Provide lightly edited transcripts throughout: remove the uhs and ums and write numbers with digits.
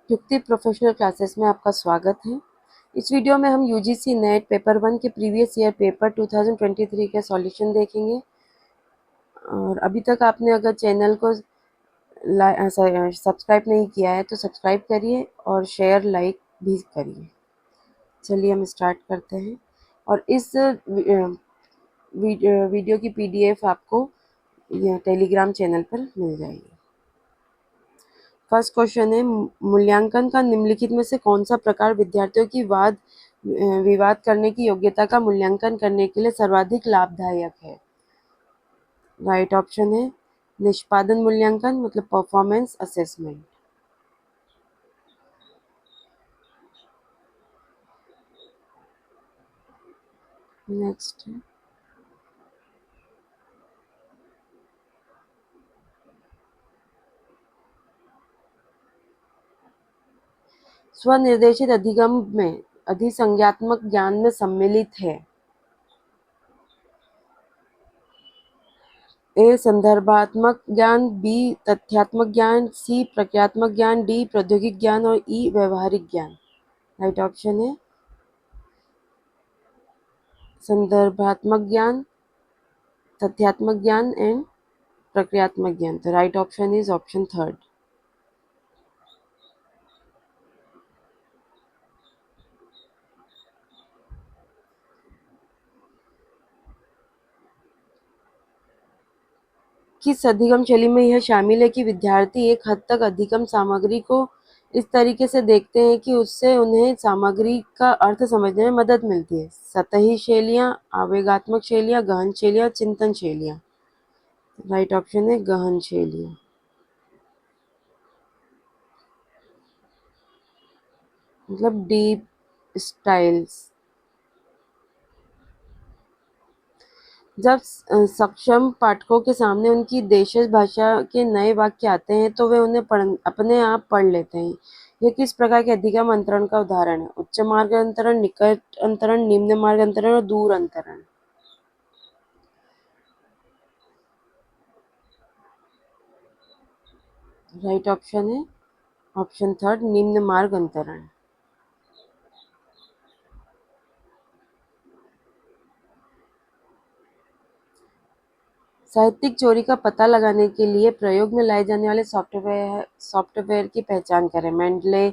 युक्ति professional classes में आपका स्वागत है। इस वीडियो में हम यूजीसी नेट पेपर 1 के प्रीवियस ईयर पेपर 2023 के सॉल्यूशन देखेंगे। और अभी तक आपने अगर चैनल को सब्सक्राइब नहीं किया है तो सब्सक्राइब करिए और शेयर लाइक भी करिए। चलिए हम स्टार्ट करते हैं। और इस वीडियो की पीडीएफ आपको टेलीग्राम चैनल पर मिल जाएगी। फर्स्ट क्वेश्चन है, मूल्यांकन का निम्नलिखित में से कौन सा प्रकार विद्यार्थियों की विवाद करने की योग्यता का मूल्यांकन करने के लिए सर्वाधिक लाभदायक है? राइट ऑप्शन है निष्पादन मूल्यांकन, मतलब परफॉर्मेंस असेसमेंट। नेक्स्ट है स्वनिर्देशित अधिगम में अधिसंज्ञात्मक ज्ञान में सम्मिलित है? ए संदर्भात्मक ज्ञान, बी तथ्यात्मक ज्ञान, सी प्रक्रियात्मक ज्ञान, डी प्रौद्योगिक ज्ञान और ई व्यवहारिक ज्ञान। राइट ऑप्शन है संदर्भात्मक ज्ञान, तथ्यात्मक ज्ञान एंड प्रक्रियात्मक ज्ञान। तो right option is option third. किस अधिगम शैली में यह शामिल है कि विद्यार्थी एक हद तक अधिगम सामग्री को इस तरीके से देखते हैं कि उससे उन्हें सामग्री का अर्थ समझने में मदद मिलती है? सतही शैलियाँ, आवेगात्मक शैलियाँ, गहन शैलियाँ, चिंतन शैलियाँ। राइट ऑप्शन है गहन शैलियाँ, मतलब डीप स्टाइल्स। जब सक्षम पाठकों के सामने उनकी देशज भाषा के नए वाक्य आते हैं तो वे उन्हें अपने आप पढ़ लेते हैं। यह किस प्रकार के अधिगम अंतरण का उदाहरण है? उच्च मार्ग अंतरण, निकट अंतरण, निम्न मार्ग अंतरण और दूर अंतरण। राइट ऑप्शन है ऑप्शन थर्ड निम्न मार्ग अंतरण। साहित्यिक चोरी का पता लगाने के लिए प्रयोग में लाए जाने वाले सॉफ्टवेयर की पहचान करें? मेंडले,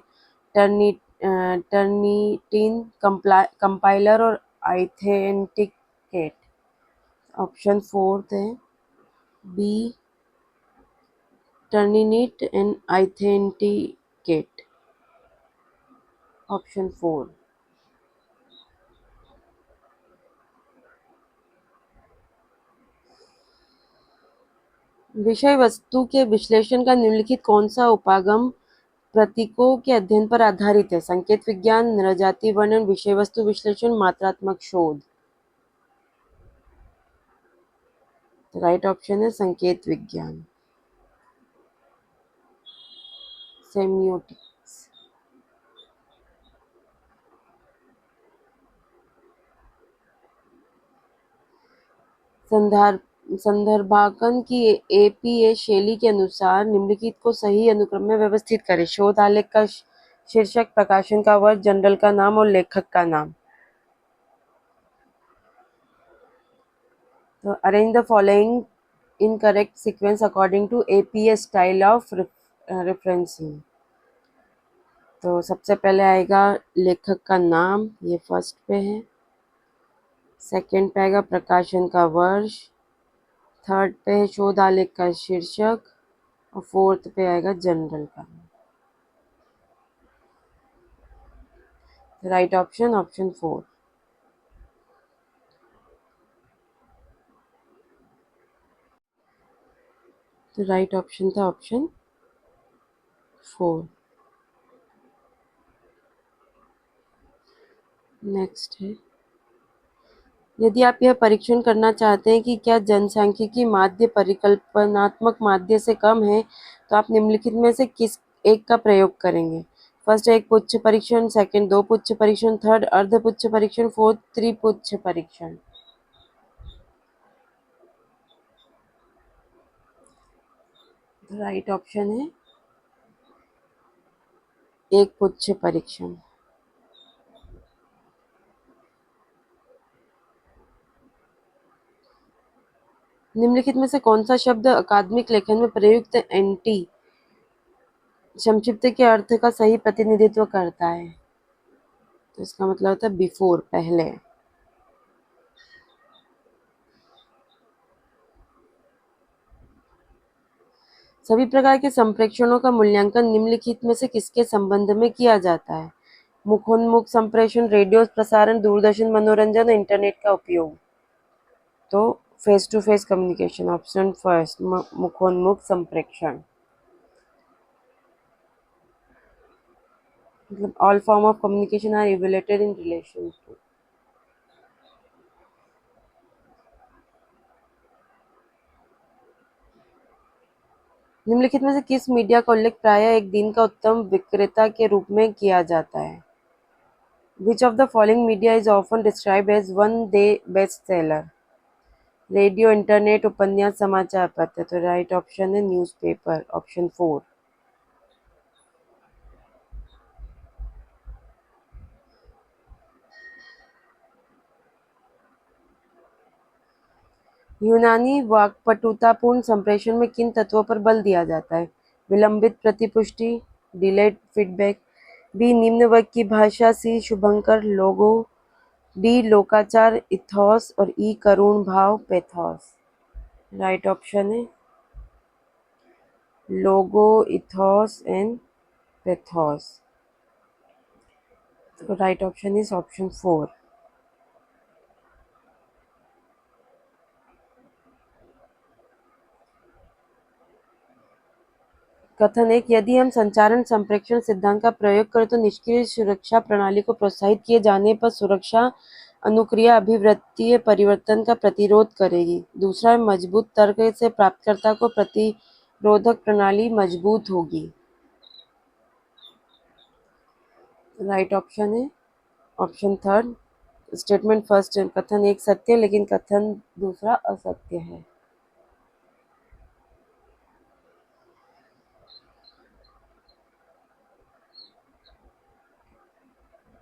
टर्निटिन, कंपाइलर और आइथेंटिकेट। ऑप्शन फोर्थ है B Turnitin and iThenticate. Option four. विषय वस्तु के विश्लेषण का निम्नलिखित कौन सा उपागम प्रतीकों के अध्ययन पर आधारित है? संकेत विज्ञान, नृजाति वर्णन, विषय वस्तु विश्लेषण, मात्रात्मक शोध। राइट ऑप्शन है संकेत विज्ञान, सेमियोटिक्स। संदर्भांकन की एपीए शैली के अनुसार निम्नलिखित को सही अनुक्रम में व्यवस्थित करें? शोध आलेख का शीर्षक, प्रकाशन का वर्ष, जर्नल का नाम और लेखक का नाम। तो arrange the following in correct sequence according to APA style of referencing. तो सबसे पहले आएगा लेखक का नाम, ये फर्स्ट पे है। सेकंड पे आएगा प्रकाशन का वर्ष। थर्ड पे है शोध आलेख का शीर्षक और फोर्थ पे आएगा जर्नल का। Right option option four. तो राइट ऑप्शन था ऑप्शन फोर। नेक्स्ट है, यदि आप यह परीक्षण करना चाहते हैं कि क्या जनसांख्यिकी माध्य परिकल्पनात्मक माध्य से कम है तो आप निम्नलिखित में से किस एक का प्रयोग करेंगे? फर्स्ट एक पुच्छ परीक्षण, सेकंड दो पुच्छ परीक्षण, थर्ड अर्ध पुच्छ परीक्षण, फोर्थ त्रिपुच्छ परीक्षण। राइट ऑप्शन है एक पुच्छ परीक्षण। निम्नलिखित में से कौन सा शब्द अकादमिक लेखन में प्रयुक्त एंटी संक्षिप्त के अर्थ का सही प्रतिनिधित्व करता है? तो इसका मतलब होता है बिफोर, पहले। सभी प्रकार के संप्रेषणों का मूल्यांकन निम्नलिखित में से किसके संबंध में किया जाता है? मुखोन्मुख संप्रेषण, रेडियो प्रसारण, दूरदर्शन मनोरंजन, इंटरनेट का उपयोग। तो face to face communication, option first, मुखोन्मुख संप्रेषण। मतलब all form of communication are evaluated in relation to. निम्नलिखित में से किस मीडिया का उल्लेख प्रायः एक दिन का उत्तम विक्रेता के रूप में किया जाता है? Which of the following media is often described as one day bestseller? Radio, internet, उपन्यास, समाचार पत्र। तो राइट ऑप्शन है न्यूज़पेपर, ऑप्शन 4। यूनानी वाक्पटुतापूर्ण संप्रेषण में किन तत्वों पर बल दिया जाता है? विलंबित प्रतिपुष्टि, डिलेड फीडबैक, बी निम्न वर्ग की भाषा, सी शुभंकर लोगो, डी लोकाचार इथॉस और ई करुण भाव पैथोस। राइट ऑप्शन है लोगो, इथॉस एंड पैथोस। तो राइट ऑप्शन इज ऑप्शन 4। कथन 1, यदि हम संचारण संप्रेषण सिद्धांत का प्रयोग करें तो निष्क्रिय सुरक्षा प्रणाली को प्रोत्साहित किए जाने पर सुरक्षा अनुक्रिया अभिवृत्तीय परिवर्तन का प्रतिरोध करेगी। दूसरा, मजबूत तर्क से प्राप्तकर्ता को प्रतिरोधक प्रणाली मजबूत होगी। राइट ऑप्शन है ऑप्शन थर्ड। स्टेटमेंट फर्स्ट, कथन 1 सत्य लेकिन कथन दूसरा असत्य है।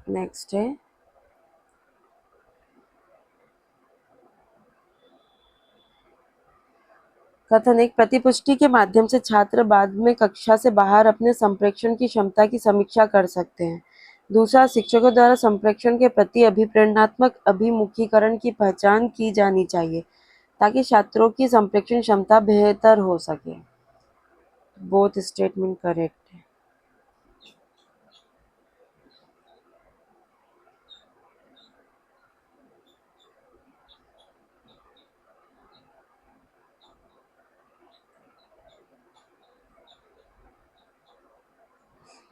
नेक्स्ट है कथन 1, प्रतिपुष्टि के माध्यम से छात्र बाद में कक्षा से बाहर अपने संप्रेषण की क्षमता की समीक्षा कर सकते हैं। दूसरा, शिक्षकों द्वारा संप्रेषण के प्रति अभिप्रेरणात्मक अभिमुखीकरण की पहचान की जानी चाहिए ताकि छात्रों की संप्रेषण क्षमता बेहतर हो सके। बोथ स्टेटमेंट करेक्ट है।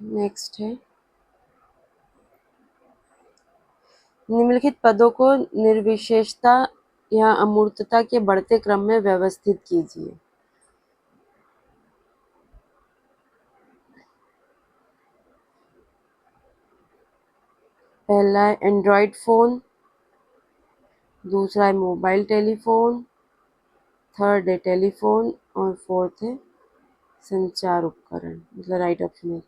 नेक्स्ट है निम्नलिखित पदों को निर्विशेषता या अमूर्तता के बढ़ते क्रम में व्यवस्थित कीजिए। पहला है एंड्रॉयड फ़ोन, दूसरा है मोबाइल टेलीफोन, थर्ड है टेलीफोन और फोर्थ है संचार उपकरण। मतलब राइट ऑप्शन है।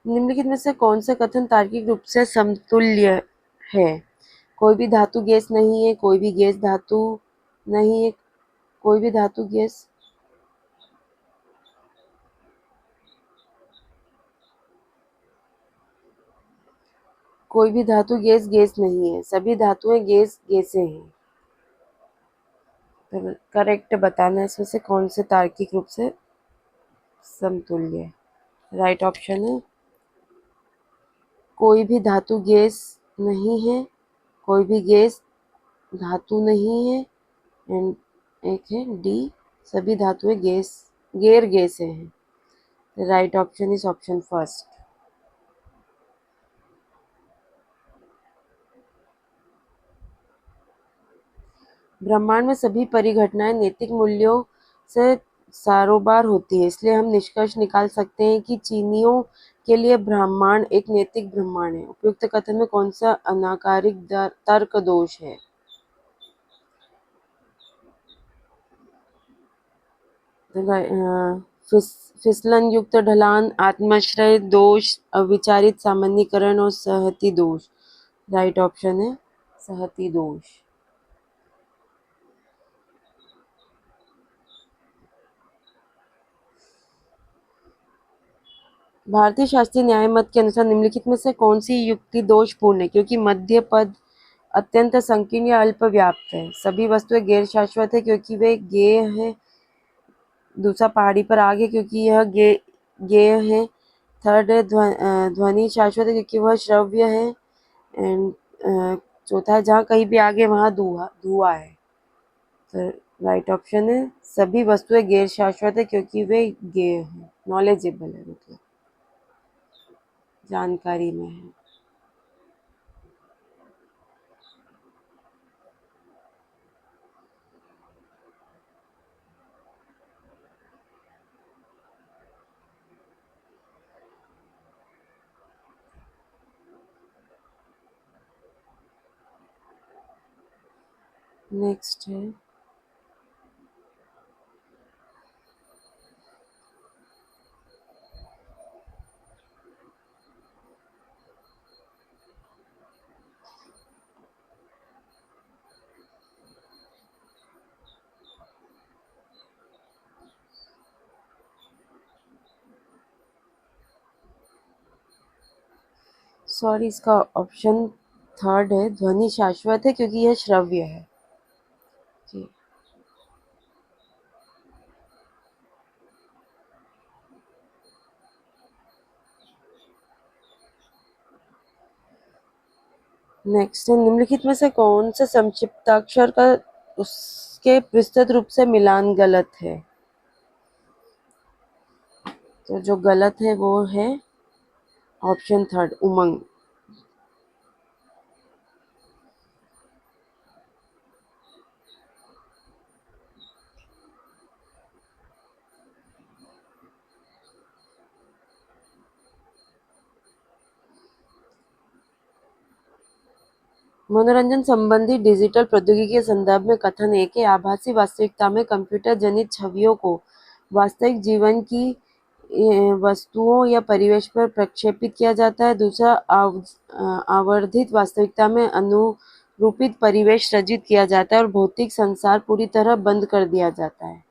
निम्नलिखित में से कौन से कथन तार्किक रूप से समतुल्य है? कोई भी धातु गैस नहीं है, कोई भी गैस धातु नहीं है, कोई भी धातु गैस कोई भी धातु गैस गैस नहीं है, सभी धातुएं गैस गैसें हैं। तो करेक्ट बताना है इसमें से कौन से तार्किक रूप से समतुल्य है। राइट ऑप्शन है कोई भी धातु गैस नहीं है, कोई भी गैस धातु नहीं है एंड एक है डी सभी धातुएं गैस गैर गैसें हैं। Right option is option first. ब्रह्मांड में सभी परिघटनाएं नैतिक मूल्यों से सारोबार होती है, इसलिए हम निष्कर्ष निकाल सकते हैं कि चीनियों के लिए ब्रह्मांड एक नैतिक ब्रह्मांड है। उपयुक्त कथन में कौन सा अनाकारिक तर्क दोष है? फिसलन युक्त ढलान, आत्माश्रय दोष, अविचारित सामान्यीकरण और सहती दोष। राइट ऑप्शन है सहती दोष। भारतीय शास्त्रीय न्याय मत के अनुसार निम्नलिखित में से कौन सी युक्ति दोषपूर्ण है? क्योंकि मध्य पद अत्यंत संकीर्ण या अल्प व्याप्त है। सभी वस्तुएं गैर शाश्वत है क्योंकि वे गेय है। दूसरा पहाड़ी पर आग है क्योंकि यह गेय है। थर्ड है ध्वनि शाश्वत है क्योंकि वह श्रव्य है। एंड चौथा है जहाँ कहीं भी आग है वहाँ धुआं है। तो राइट ऑप्शन है सभी वस्तुएं गैर शाश्वत है क्योंकि वे गेय है, नॉलेजेबल है, मतलब जानकारी में है। नेक्स्ट है सॉरी इसका ऑप्शन थर्ड है ध्वनि शाश्वत है क्योंकि यह श्रव्य है। जी। नेक्स्ट है निम्नलिखित में से कौन से संक्षिप्ताक्षर का उसके विस्तृत रूप से मिलान गलत है? तो जो गलत है वो है ऑप्शन थर्ड उमंग। मनोरंजन संबंधी डिजिटल प्रौद्योगिकी के संदर्भ में कथन है कि आभासी वास्तविकता में कंप्यूटर जनित छवियों को वास्तविक जीवन की वस्तुओं या परिवेश पर प्रक्षेपित किया जाता है। दूसरा आवर्धित वास्तविकता में अनुरूपित परिवेश सृजित किया जाता है और भौतिक संसार पूरी तरह बंद कर दिया जाता है।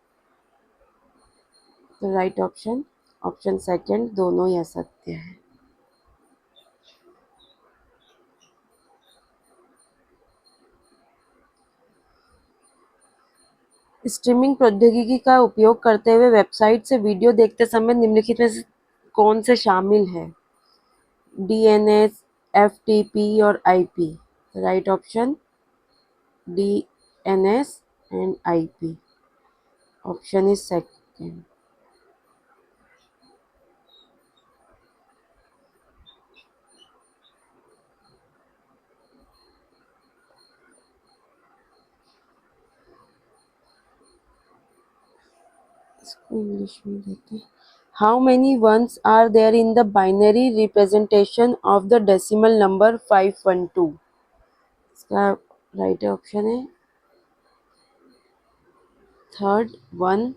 तो राइट ऑप्शन ऑप्शन सेकंड दोनों ही असत्य है। स्ट्रीमिंग प्रौद्योगिकी का उपयोग करते हुए वेबसाइट से वीडियो देखते समय निम्नलिखित में से कौन से शामिल है? डीएनएस, एफटीपी और IP. Right option DNS and IP. Option is second. इसको इंग्लिश में देते हैं। How many ones are there in the binary representation of the decimal number 512? इसका राइट ऑप्शन है third one.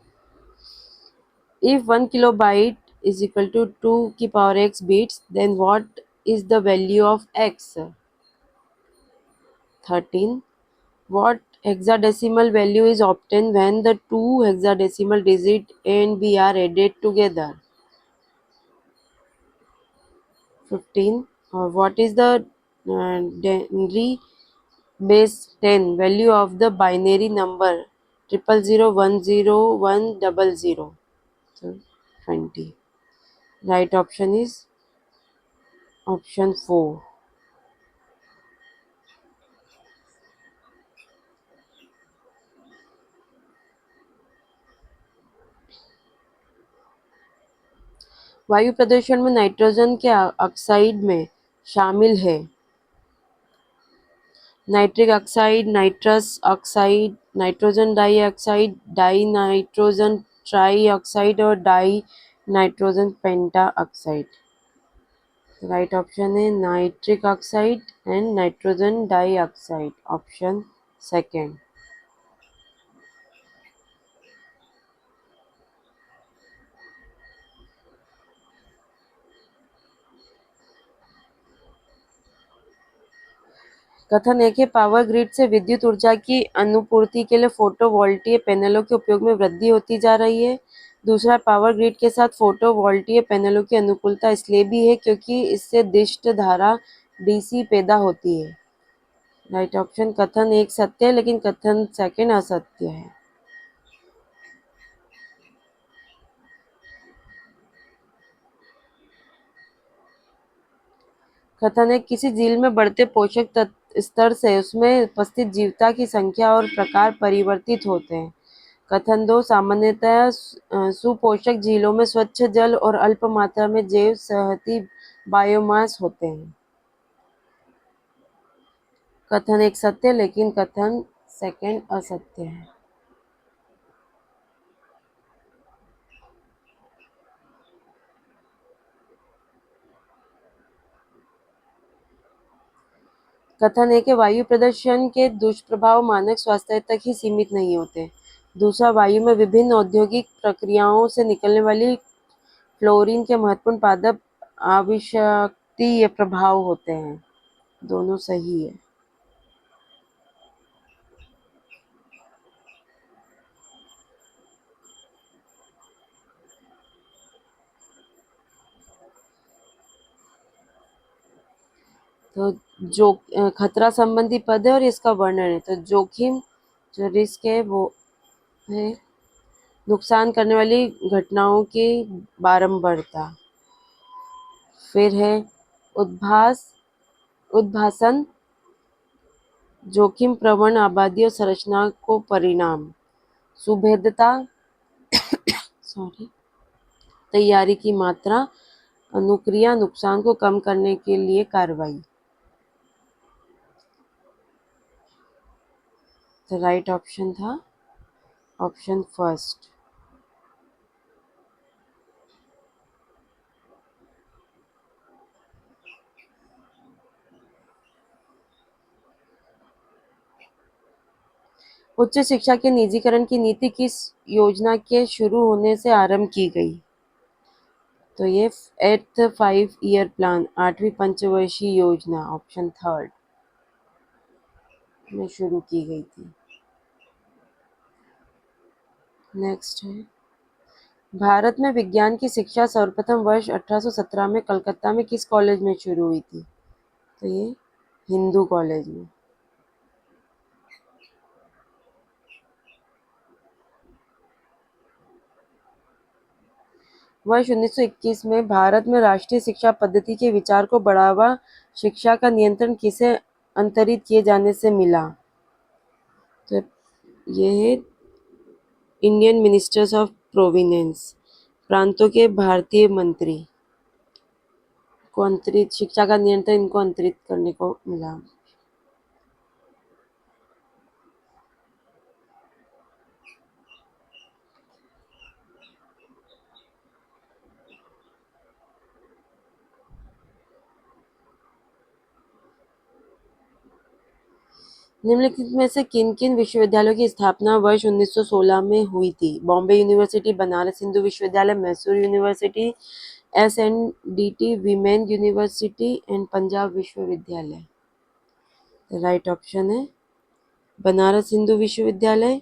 If 1 kilobyte is equal to 2 की power x bits, then what is the value of x? 13. What hexadecimal value is obtained when the two hexadecimal digits A and B are added together? 15. What is the Denry base 10 value of the binary number 000100100? So 20. Right option is option 4. वायु प्रदूषण में nitrogen के oxide में शामिल है nitric oxide, nitrous oxide, nitrogen dioxide, di nitrogen tri oxide और di nitrogen penta oxide. Right option है nitric oxide and nitrogen dioxide. Option second. कथन एक है, पावर ग्रिड से विद्युत ऊर्जा की अनुपूर्ति के लिए फोटोवोल्टिक पैनलों के उपयोग में वृद्धि होती जा रही है। दूसरा, पावर ग्रिड के साथ फोटोवोल्टिक पैनलों की अनुकूलता इसलिए भी है क्योंकि इससे दिष्ट धारा डीसी पैदा होती है। राइट ऑप्शन कथन एक सत्य है, लेकिन कथन सेकंड असत्य है। कथन एक, किसी झील में बढ़ते पोषक तत्व स्तर से उसमें उपस्थित जीवता की संख्या और प्रकार परिवर्तित होते हैं। कथन दो, सामान्यतः सुपोषक झीलों में स्वच्छ जल और अल्प मात्रा में जैव सहती बायोमास होते हैं। कथन एक सत्य, लेकिन कथन सेकंड असत्य है। कथन एक है, वायु प्रदूषण के दुष्प्रभाव मानव स्वास्थ्य तक ही सीमित नहीं होते। दूसरा, वायु में विभिन्न औद्योगिक प्रक्रियाओं से निकलने वाली फ्लोरीन के महत्वपूर्ण पादप अविषाक्तीय प्रभाव होते हैं। दोनों सही है। तो जो खतरा संबंधी पद है और इसका वर्णन है। तो जोखिम, जो रिस्क है वो है नुकसान करने वाली घटनाओं की बारंबारता। फिर है उद्भास, उद्भासन, जोखिम प्रवण आबादी और संरचना को परिणाम। सुभेद्यता, सॉरी, तैयारी की मात्रा। अनुक्रिया, नुकसान को कम करने के लिए कार्रवाई। तो राइट ऑप्शन था ऑप्शन फर्स्ट। उच्च शिक्षा के निजीकरण की नीति किस योजना के शुरू होने से आरंभ की गई? तो ये 8th 5 ईयर प्लान, 8वीं पंचवर्षीय योजना, ऑप्शन थर्ड में शुरू की गई थी। नेक्स्ट है, भारत में विज्ञान की शिक्षा सर्वप्रथम वर्ष 1817 में कलकत्ता में किस कॉलेज में शुरू हुई थी? तो ये हिंदू कॉलेज में। वर्ष 1921 में भारत में राष्ट्रीय शिक्षा पद्धति के विचार को बढ़ावा शिक्षा का नियंत्रण किसे अंतरित किए जाने से मिला? तो ये है इंडियन मिनिस्टर्स ऑफ प्रोविनेंस, प्रांतों के भारतीय मंत्री को अंतरित, शिक्षा का नियंत्रण इनको अंतरित करने को मिला। निम्नलिखित में से किन किन विश्वविद्यालयों की स्थापना वर्ष 1916 में हुई थी? बॉम्बे यूनिवर्सिटी, बनारस हिंदू विश्वविद्यालय, Mysore university, SNDT women university and Punjab विश्वविद्यालय। राइट ऑप्शन है बनारस हिंदू विश्वविद्यालय,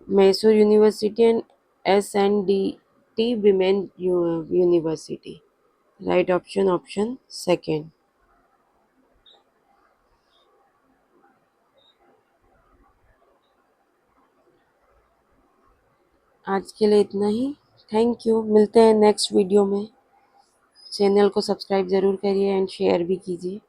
Mysore university and SNDT women university. Right option option second. आज के लिए इतना ही। थैंक यू, मिलते हैं नेक्स्ट वीडियो में। चैनल को सब्सक्राइब ज़रूर करिए एंड शेयर भी कीजिए।